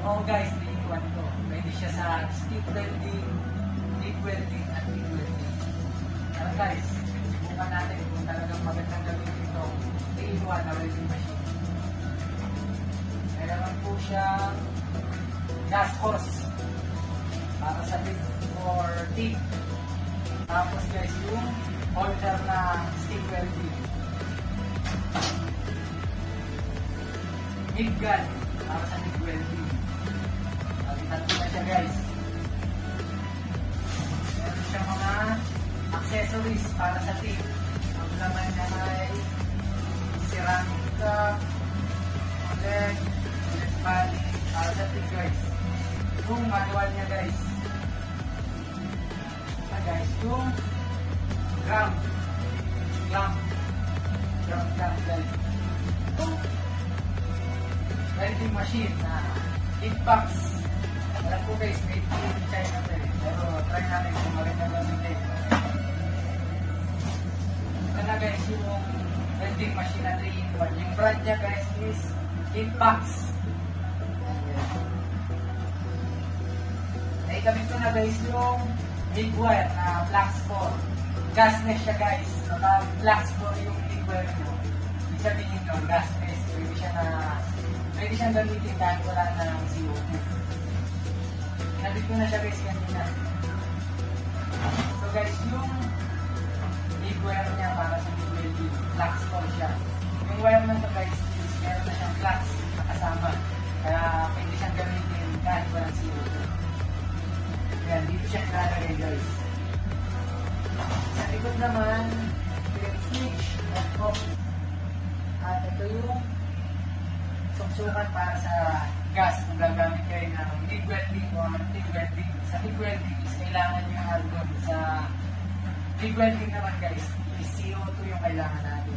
Oo guys, niliwan ko. Pwede siya sa stick welding, TIG welding, at TIG welding. Pero guys, subukan natin kung talagang magandang gamitin ito. Niliwan na welding machine. Meron po siyang gas hose para sa TIG or TIG. Tapos guys, yung holder na stick welding. MIG gun para sa MIG welding. Tatlo na siya guys. Meron siya mga accessories para sa TIG. Ang laman niya ay ceramic cup, ulit bali para sa TIG guys. Yung manual niya guys. Guys, yung clamp guys. Yung welding machine na heat box. Alam ko guys, made in China to eh. Pero try natin kung maganda gamitin. Ito na guys yung welding machine na 3-in-1. Yung brand niya guys is heat box. Naikamit ko na guys yung MIG wire na flax 4. Gasness siya guys. Kapag flax 4 yung MIG wire nyo, ibig sabihin nyo, gasness. Pwede siyang gamitin kahit wala na ng CO2. Nabit ko na siya guys kanina. So guys, yung MIG wire niya para sa MIG welding, flax 4 siya. Yung wire na ito guys, meron na siyang flax na kasama. Kaya pwede siyang gamitin kahit walang CO2. Yan, dito siya nilalagay guys. Sa likod naman, ito yung switch at off. At ito yung suksukan para sa gas kung gagamit kayo ng MIG welding o TIG welding. Sa TIG welding is kailangan yung argon. Sa TIG welding naman guys, is CO2 yung kailangan natin.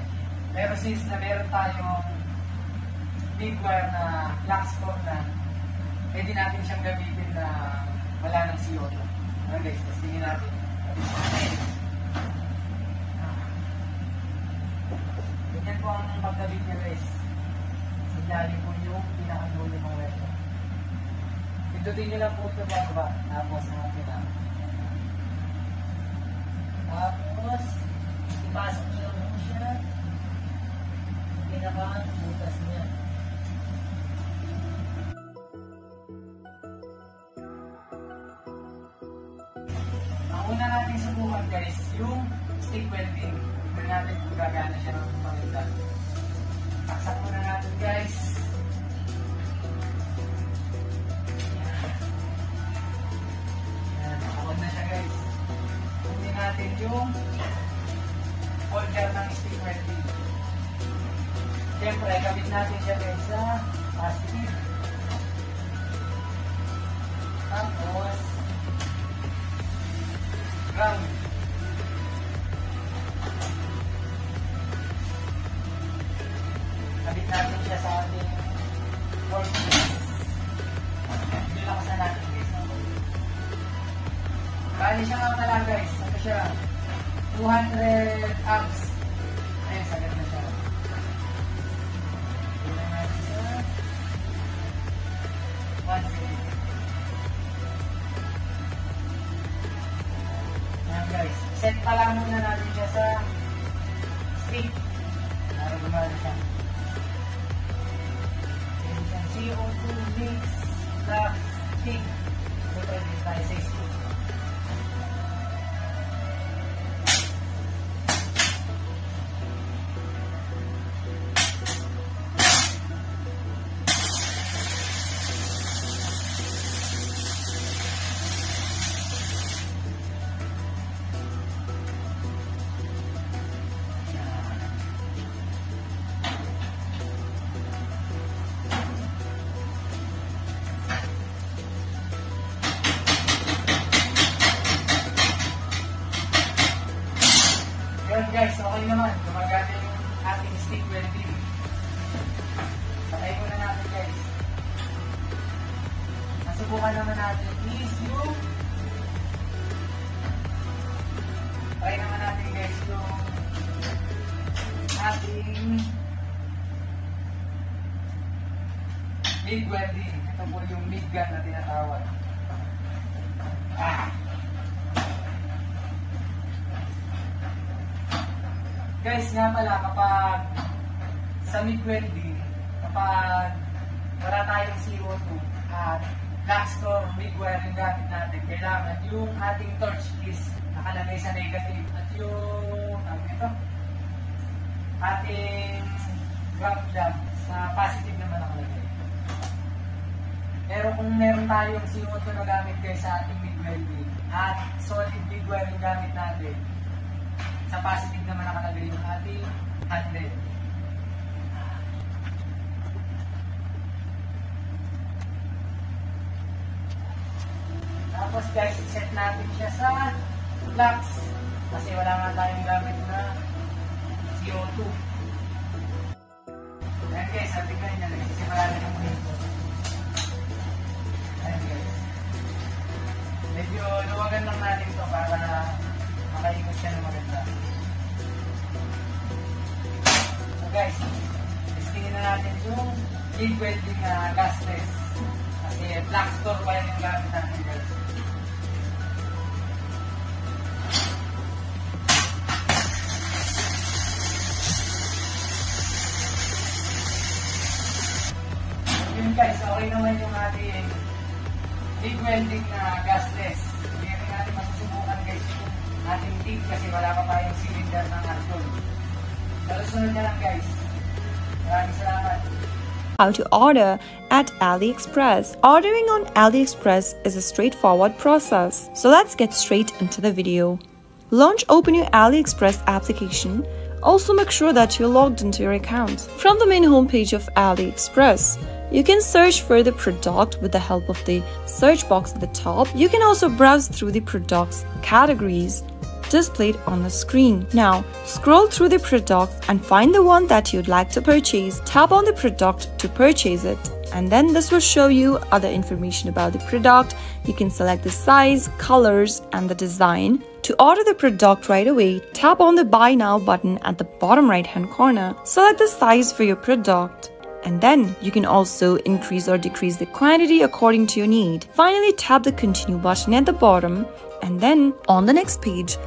Pero since na meron tayong MIG wire na flax 4 na, pwede natin siyang gamitin na wala ng CO2. Ano guys, testingin natin. Ganyan po ang pagkabit niya guys. Ilalim po yung pinakadulo ng wire. Pindutin nyo lang po ito ba? Tapos natin na. Tapos, ipasok nyo lang po siya. Pinakabutas niya. Ang una natin subukan guys, yung stick welding. Tignan natin kung gagana siya ng pangita. Taksak muna natin guys. Yan, nakawag na siya guys. Kunin natin yung holder ng stick welding. Siyempre, kabit natin siya guys sa positive. Tapos, ground. Kabit natin siya sa ating workspace. Nilakasan natin guys. Bali siya nga pala guys. Ano siya? 200 amps. Ayun, sagad na siya. Tignan natin siya. 170. Ayan guys. Set pa lang muna natin siya sa stick. Para gumana siya. CO2 mix flax stick. So, pwede tayo sa stick. Yun guys, okay naman. Gumagana yung ating stick welding. Patay ko na natin guys. Nasubukan naman natin is yung try naman natin guys yung ating MIG welding. Ito po yung MIG gun na tinatawag. Guys, nga pala, kapag sa MIG welding, kapag wala tayong CO2 at black storm MIG wire yung gamit natin, kailangan yung ating torch is nakalagay sa negative at yung ating ground lamp sa positive naman nakalagay. Pero kung meron tayong CO2 na gamit guys sa ating MIG welding at solid MIG wire yung gamit natin, sa positive naman nakalagay yung ating handle. Tapos guys, set natin siya sa flux kasi wala nga tayong gamit na CO2. Ayan guys, sabi ko nyo, nagsisimula na yung dito. Ayan guys. Medyo luwagan lang natin ito para makaikot siya ng maganda. So guys, testingin na natin yung MIG welding na gas test. Kasi black store pa yung gamit natin guys. Yun guys, okay naman yung ating MIG welding na gasless. Hindi rin natin masusubukan guys yung ating tip kasi wala pa tayong cylinder ng argon. Kalusunod na lang guys. Maraming salamat. How to order at AliExpress. Ordering on AliExpress is a straightforward process. So let's get straight into the video. Open your AliExpress application. Also make sure that you're logged into your account. From the main homepage of AliExpress, you can search for the product with the help of the search box at the top. You can also browse through the product's categories displayed on the screen. Now, scroll through the products and find the one that you'd like to purchase. Tap on the product to purchase it, and then this will show you other information about the product. You can select the size, colors, and the design. To order the product right away, tap on the Buy Now button at the bottom right-hand corner. Select the size for your product, and then you can also increase or decrease the quantity according to your need. Finally, tap the Continue button at the bottom, and then on the next page,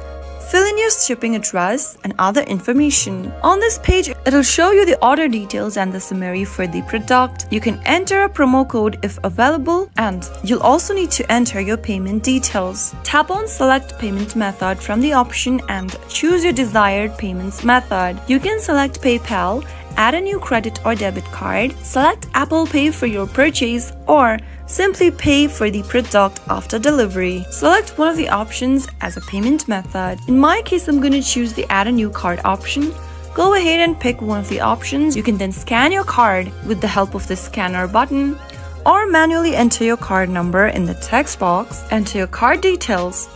fill in your shipping address and other information. On this page, it'll show you the order details and the summary for the product. You can enter a promo code if available, and you'll also need to enter your payment details. Tap on Select Payment Method from the option and choose your desired payments method. You can select PayPal, add a new credit or debit card, select Apple Pay for your purchase, or simply pay for the product after delivery. Select one of the options as a payment method. In my case, I'm going to choose the Add a New Card option. Go ahead and pick one of the options. You can then scan your card with the help of the scanner button, or manually enter your card number in the text box. Enter your card details,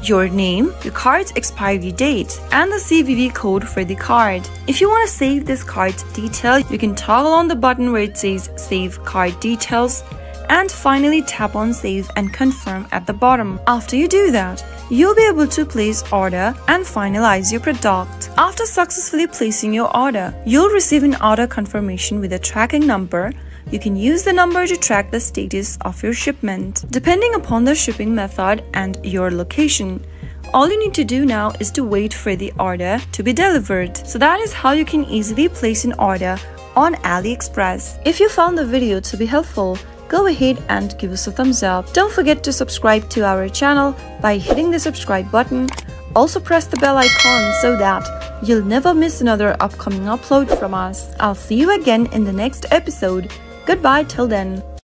your name, your card's expiry date, and the CVV code for the card. If you want to save this card's detail, you can toggle on the button where it says Save Card Details, and finally tap on Save and Confirm at the bottom. After you do that, you'll be able to place order and finalize your product. After successfully placing your order, you'll receive an order confirmation with a tracking number. You can use the number to track the status of your shipment. Depending upon the shipping method and your location, all you need to do now is to wait for the order to be delivered. So that is how you can easily place an order on AliExpress. If you found the video to be helpful, go ahead and give us a thumbs up. Don't forget to subscribe to our channel by hitting the subscribe button. Also press the bell icon so that you'll never miss another upcoming upload from us. I'll see you again in the next episode. Goodbye till then.